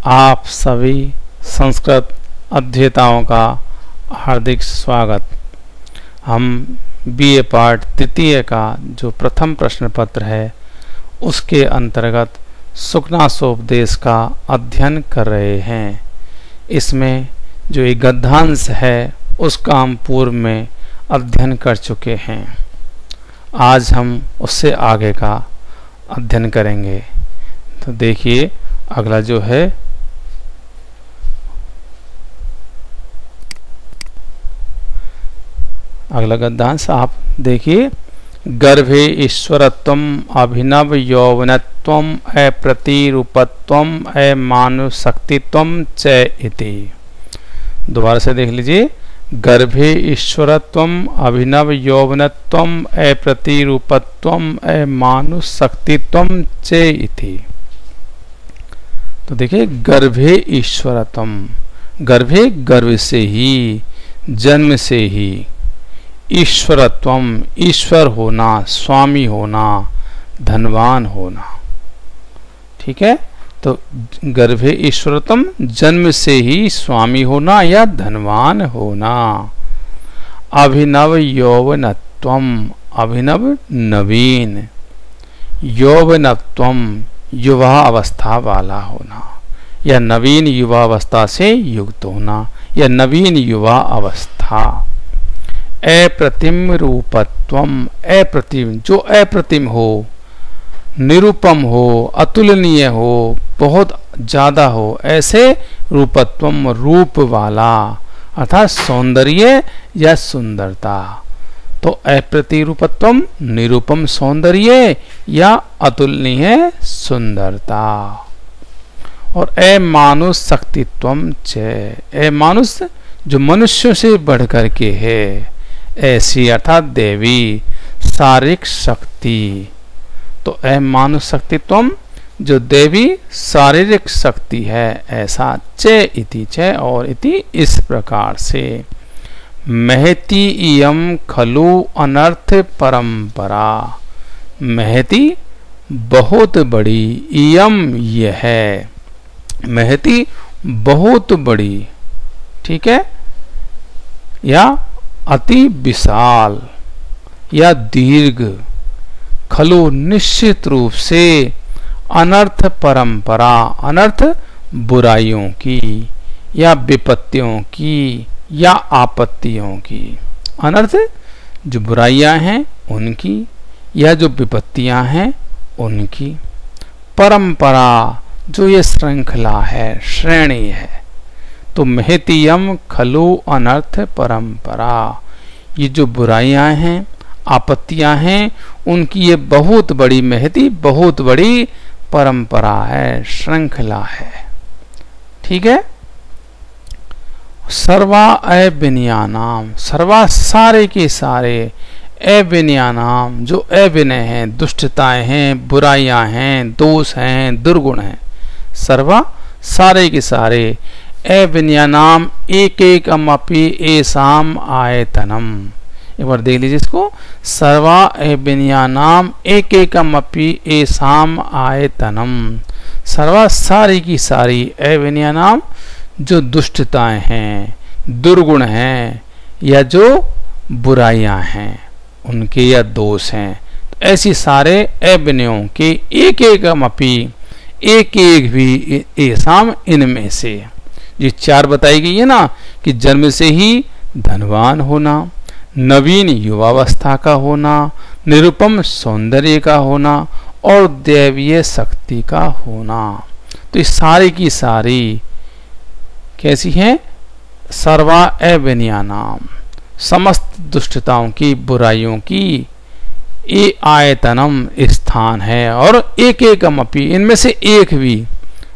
आप सभी संस्कृत अध्येताओं का हार्दिक स्वागत। हम बीए पाठ तृतीय का जो प्रथम प्रश्न पत्र है उसके अंतर्गत सुखनासोपदेश का अध्ययन कर रहे हैं। इसमें जो एक गद्यांश है उसका हम पूर्व में अध्ययन कर चुके हैं। आज हम उससे आगे का अध्ययन करेंगे। तो देखिए अगला जो है अगला गद्यांश आप देखिए। गर्भे ईश्वरत्वम अभिनव यौवनत्वम अप्रतिरूपत्वम अमानुषशक्तित्वम च इति। दोबारा से देख लीजिए। गर्भे ईश्वरत्वम अभिनव यौवनत्वम अप्रतिरूपत्वम अमानुषशक्तित्वम च इति। तो देखिए गर्भे ईश्वरत्वम, गर्भे गर्भ से ही, जन्म से ही, ईश्वरत्वम ईश्वर होना, स्वामी होना, धनवान होना। ठीक है। तो गर्भे ईश्वरत्वम जन्म से ही स्वामी होना या धनवान होना। अभिनव यौवनत्वम अभिनव नवीन, यौवनत्वम युवा अवस्था वाला होना या नवीन युवा अवस्था से युक्त होना या नवीन युवा अवस्था। अप्रतिम रूपत्वम अप्रतिम, जो अप्रतिम हो, निरूपम हो, अतुलनीय हो, बहुत ज्यादा हो, ऐसे रूपत्वम रूप वाला अर्थात सौंदर्य या सुंदरता। तो अप्रतिरूपत्वम निरूपम सौंदर्य या अतुलनीय सुंदरता। और अमानुषशक्तित्वम च, अमानुष जो मनुष्यों से बढ़कर के है, ऐसी अर्थात देवी शारीरिक शक्ति। तो अमानुषशक्तित्वम जो देवी शारीरिक शक्ति है ऐसा। च इति, च और इति इस प्रकार से। महति इयम खलु अनर्थ परंपरा, महति बहुत बड़ी, इयम यह है, महति बहुत बड़ी, ठीक है, या अति विशाल या दीर्घ, खलु निश्चित रूप से, अनर्थ परंपरा अनर्थ बुराइयों की या विपत्तियों की या आपत्तियों की। अनर्थ जो बुराइयां हैं उनकी या जो विपत्तियां हैं उनकी। परंपरा जो ये श्रृंखला है, श्रेणी है। तो महतीयम खलु अनर्थ परंपरा, ये जो बुराइयां हैं, आपत्तियां हैं, उनकी ये बहुत बड़ी महती, बहुत बड़ी परंपरा है, श्रृंखला है। ठीक है। सर्वा अविनयानाम, सर्वा सारे के सारे, अविनयानाम जो अविनय हैं, दुष्टताएं हैं, बुराइयां हैं, दोष हैं, दुर्गुण हैं। सर्वा सारे के सारे, अविनयानाम एक एक अमपि एसाम आयतनम। एक बार देख लीजिए इसको। सर्वा अविनयानाम एक एक अमपि एसाम आयतनम। सर्वा सारी की सारी, अविनयानाम जो दुष्टताएं हैं, दुर्गुण हैं या जो बुराइयां हैं उनके या दोष हैं, तो ऐसी सारे अविनयों के एक एक अमपि, एक एक भी, एसाम इनमें से। ये चार बताई गई है ना कि जन्म से ही धनवान होना, नवीन युवावस्था का होना, निरुपम सौंदर्य का होना और दैवीय शक्ति का होना। तो ये सारी की सारी कैसी हैं? सर्वा अविनयानाम, समस्त दुष्टताओं की, बुराइयों की, ये आयतनम स्थान है। और एक एकमपि, इनमें से एक भी,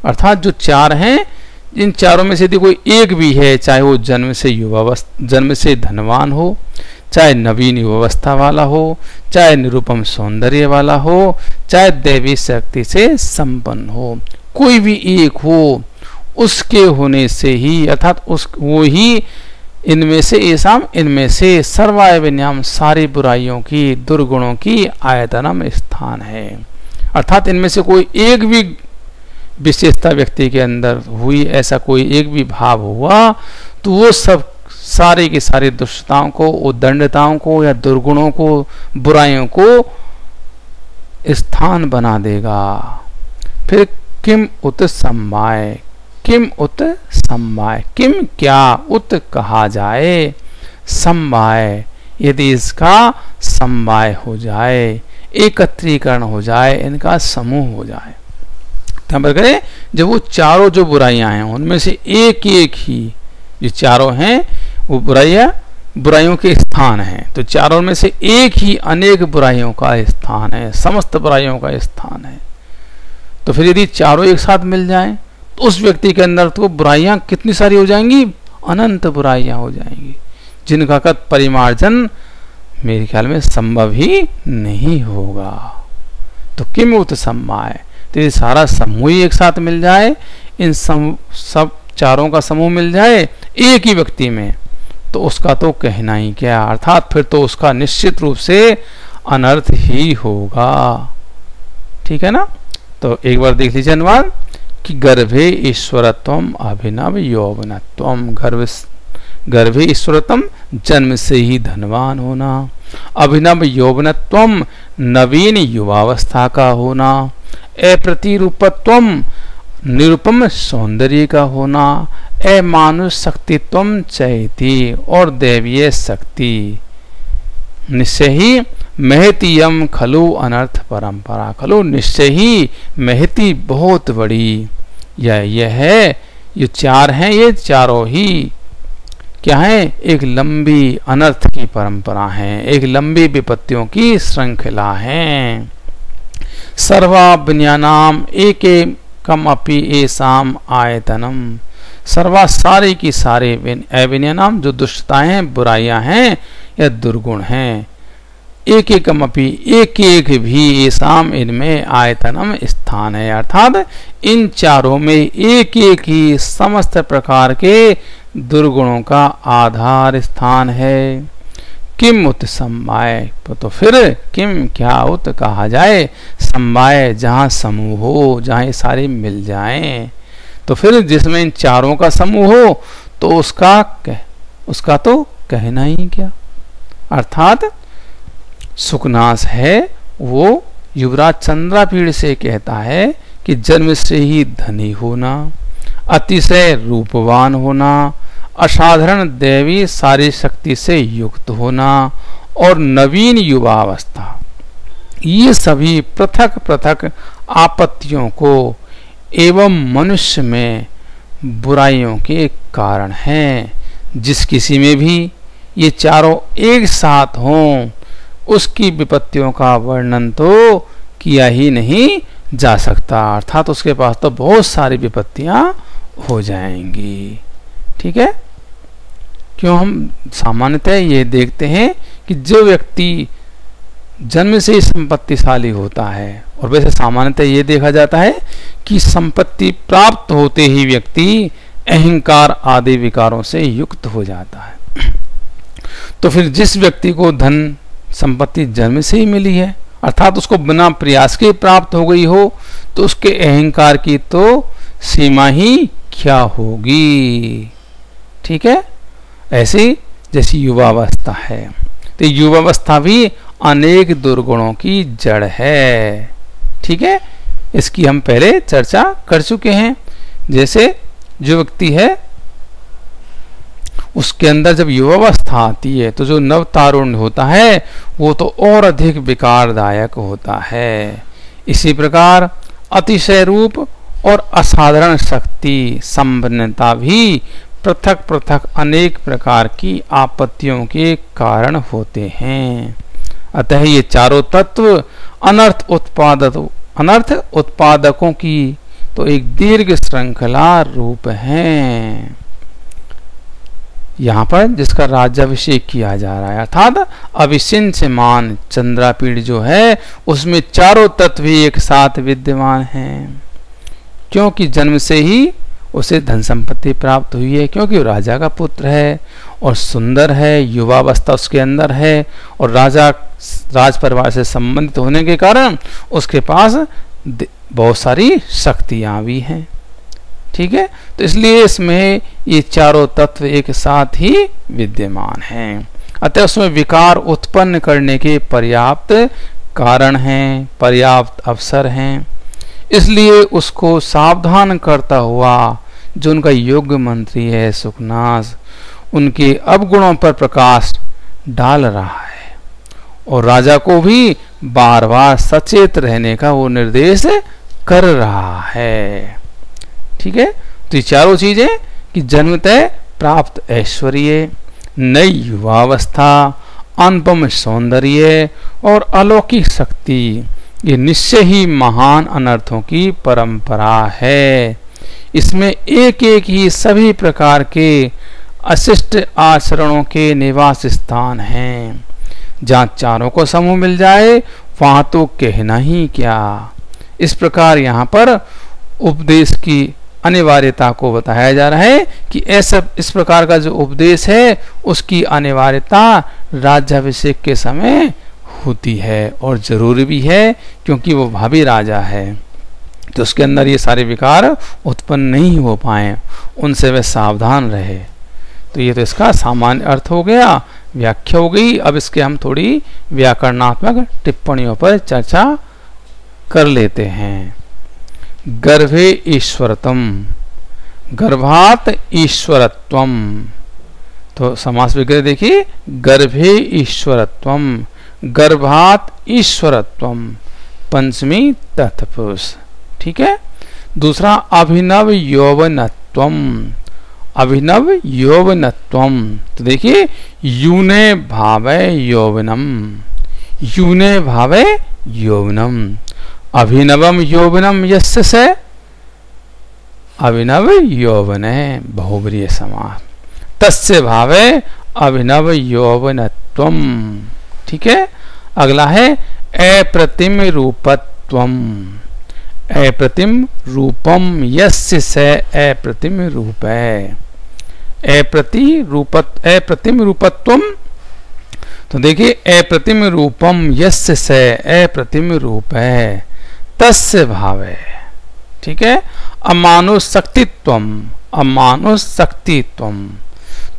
अर्थात जो चार हैं इन चारों में से यदि कोई एक भी है, चाहे वो जन्म से धनवान हो, चाहे नवीन युवावस्था वाला हो, चाहे निरुपम सौंदर्य वाला हो, चाहे दैवी शक्ति से संपन्न हो, कोई भी एक हो, उसके होने से ही अर्थात उस वो ही इनमें से एसाम, इनमें से सर्वायविन्याम सारी बुराइयों की, दुर्गुणों की आयतनम स्थान है। अर्थात इनमें से कोई एक भी विशेषता व्यक्ति के अंदर हुई, ऐसा कोई एक भी भाव हुआ, तो वो सब सारे के सारे दुष्टताओं को, उद्दंडताओं को या दुर्गुणों को, बुराइयों को स्थान बना देगा। फिर किम उत सम्माय, किम उत सम्माय, किम क्या, उत कहा जाए, सम्माय यदि इसका सम्माय हो जाए, एकत्रीकरण हो जाए, इनका समूह हो जाए। करें जब वो चारों जो बुराइयां हैं उनमें से एक एक ही, जो चारों हैं वो बुराइयों के स्थान हैं, तो चारों में से एक ही अनेक बुराइयों का स्थान है, समस्त बुराइयों का स्थान है। तो फिर यदि चारों एक साथ मिल जाएं तो उस व्यक्ति के अंदर तो बुराइयां कितनी सारी हो जाएंगी, अनंत बुराइयां हो जाएंगी, जिनका परिमार्जन मेरे ख्याल में संभव ही नहीं होगा। तो किम उत सम्माय, तो ये सारा समूह ही एक साथ मिल जाए, इन सब चारों का समूह मिल जाए एक ही व्यक्ति में, तो उसका तो कहना ही क्या, अर्थात फिर तो उसका निश्चित रूप से अनर्थ ही होगा। ठीक है ना। तो एक बार देख लीजिए अनुवाद कि गर्भे ईश्वरत्वम अभिनव यौवनत्वम, गर्भे ईश्वरत्वम जन्म से ही धनवान होना, अभिनव यौवनत्वम नवीन युवावस्था का होना, अप्रतिरूपत्वम निरुपम सौंदर्य का होना, अमानुष शक्तित्वम चैती और दैवीय शक्ति, निश्चय ही महतीयम खलु अनर्थ परंपरा, खलु निश्चय ही महती बहुत बड़ी, यह है, ये चार हैं, ये चारों ही क्या है, एक लंबी अनर्थ की परंपरा है, एक लंबी विपत्तियों की श्रृंखला है। सर्वा विनयानाम एकम अपि एसाम आयतनम, सर्वा सारे की सारे अविनयानाम जो दुष्टताएं हैं, बुराइयां हैं या दुर्गुण हैं, एक एकम अपि एक एक भी एसाम इनमें आयतनम स्थान है, अर्थात इन चारों में एक एक ही समस्त प्रकार के दुर्गुणों का आधार स्थान है। किम उत सम्माय, तो फिर किम क्या उत कहा जाए, सम्माय जहाँ समूह हो, जहाँ ये सारे मिल जाएं, तो फिर जिसमें इन चारों का समूह हो तो उसका तो कहना ही क्या, अर्थात सुखनाश है वो युवराज चंद्रापीड़ से कहता है कि जन्म से ही धनी होना, अतिशय रूपवान होना, असाधारण दैवी सारी शक्ति से युक्त होना और नवीन युवावस्था, ये सभी पृथक पृथक आपत्तियों को एवं मनुष्य में बुराइयों के कारण हैं। जिस किसी में भी ये चारों एक साथ हों उसकी विपत्तियों का वर्णन तो किया ही नहीं जा सकता, अर्थात उसके पास तो बहुत सारी विपत्तियां हो जाएंगी। ठीक है। क्यों हम सामान्यतः ये देखते हैं कि जो व्यक्ति जन्म से ही संपत्तिशाली होता है, और वैसे सामान्यतः ये देखा जाता है कि संपत्ति प्राप्त होते ही व्यक्ति अहंकार आदि विकारों से युक्त हो जाता है। तो फिर जिस व्यक्ति को धन संपत्ति जन्म से ही मिली है, अर्थात उसको बिना प्रयास के प्राप्त हो गई हो, तो उसके अहंकार की तो सीमा ही क्या होगी। ठीक है। ऐसे जैसी युवावस्था है, तो युवावस्था भी अनेक दुर्गुणों की जड़ है। ठीक है। इसकी हम पहले चर्चा कर चुके हैं। जैसे जो व्यक्ति है उसके अंदर जब युवावस्था आती है तो जो नव तारुण्य होता है वो तो और अधिक विकारदायक होता है। इसी प्रकार अतिशय रूप और असाधारण शक्ति संपन्नता भी पृथक पृथक अनेक प्रकार की आपत्तियों के कारण होते हैं। अतः ये चारों तत्व अनर्थ उत्पादकों की तो एक दीर्घ श्रृंखला रूप हैं। यहाँ पर जिसका राज्याभिषेक किया जा रहा है, अर्थात अविचिन्त्यमान चंद्रापीड़ जो है उसमें चारों तत्व भी एक साथ विद्यमान हैं, क्योंकि जन्म से ही उसे धन संपत्ति प्राप्त हुई है, क्योंकि वो राजा का पुत्र है और सुंदर है, युवावस्था उसके अंदर है और राज परिवार से संबंधित होने के कारण उसके पास बहुत सारी शक्तियां भी हैं। ठीक है, तो इसलिए इसमें ये चारों तत्व एक साथ ही विद्यमान हैं। अतः उसमें विकार उत्पन्न करने के पर्याप्त कारण हैं, पर्याप्त अवसर हैं। इसलिए उसको सावधान करता हुआ जो उनका योग्य मंत्री है सुखनास, उनके अवगुणों पर प्रकाश डाल रहा है और राजा को भी बार बार सचेत रहने का वो निर्देश कर रहा है। ठीक है, तो ये चारों चीजें कि जन्मतः प्राप्त ऐश्वर्य, नई युवावस्था, अनुपम सौंदर्य और अलौकिक शक्ति, ये निश्चय ही महान अनर्थों की परंपरा है। इसमें एक एक ही सभी प्रकार के अशिष्ट आचरणों के निवास स्थान हैं। जहाँ चारों को समूह मिल जाए वहां तो कहना ही क्या। इस प्रकार यहाँ पर उपदेश की अनिवार्यता को बताया जा रहा है कि ऐसा इस प्रकार का जो उपदेश है उसकी अनिवार्यता राज्याभिषेक के समय होती है और जरूरी भी है, क्योंकि वो भावी राजा है तो उसके अंदर ये सारे विकार उत्पन्न नहीं हो पाए, उनसे वह सावधान रहे। तो ये तो इसका सामान्य अर्थ हो गया, व्याख्या हो गई। अब इसके हम थोड़ी व्याकरणात्मक टिप्पणियों पर चर्चा कर लेते हैं। गर्भे ईश्वरत्वम, गर्भात ईश्वरत्वम। तो समास विग्रह देखिए, गर्भे ईश्वरत्वम, गर्भात ईश्वरत्वम, पंचमी तत्पुरुष। ठीक है, दूसरा अभिनव यौवनत्वम, अभिनव यौवनत्वम। तो देखिए, यूने भावे यौवनम, यूने भावे यौवनम, अभिनवम यौवनम यस्य से, अभिनव यौवने बहुब्रीहि समास, तस्य भावे अभिनव यौवनत्वम। ठीक है, अगला है अप्रतिम रूपत्वम, अप्रतिम रूपम यस्य से अप्रतिम रूप है, अप्रतिम रूपत्वम। तो देखिए, अप्रतिम रूपम यस्य से अप्रतिम रूप है, तस्य भावे। ठीक है, अमानुष शक्तित्वम, अमानुष शक्तित्वम।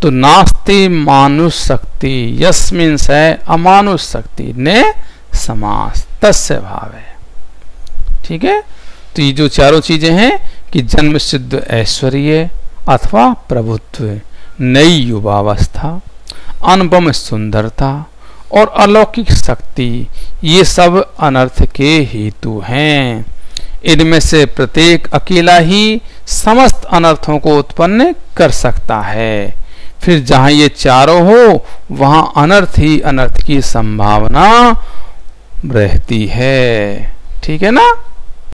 तो नास्ति मानुष शक्ति यस्मिन् से अमानुष शक्ति ने समास, तस्य भावे। ठीक है, तो ये जो चारों चीजें हैं कि जन्म सिद्ध ऐश्वर्य अथवा प्रभुत्व, नई युवावस्था, अनुपम सुंदरता और अलौकिक शक्ति, ये सब अनर्थ के हेतु हैं। इनमें से प्रत्येक अकेला ही समस्त अनर्थों को उत्पन्न कर सकता है। फिर जहां ये चारों हो वहां अनर्थ ही अनर्थ की संभावना रहती है। ठीक है ना।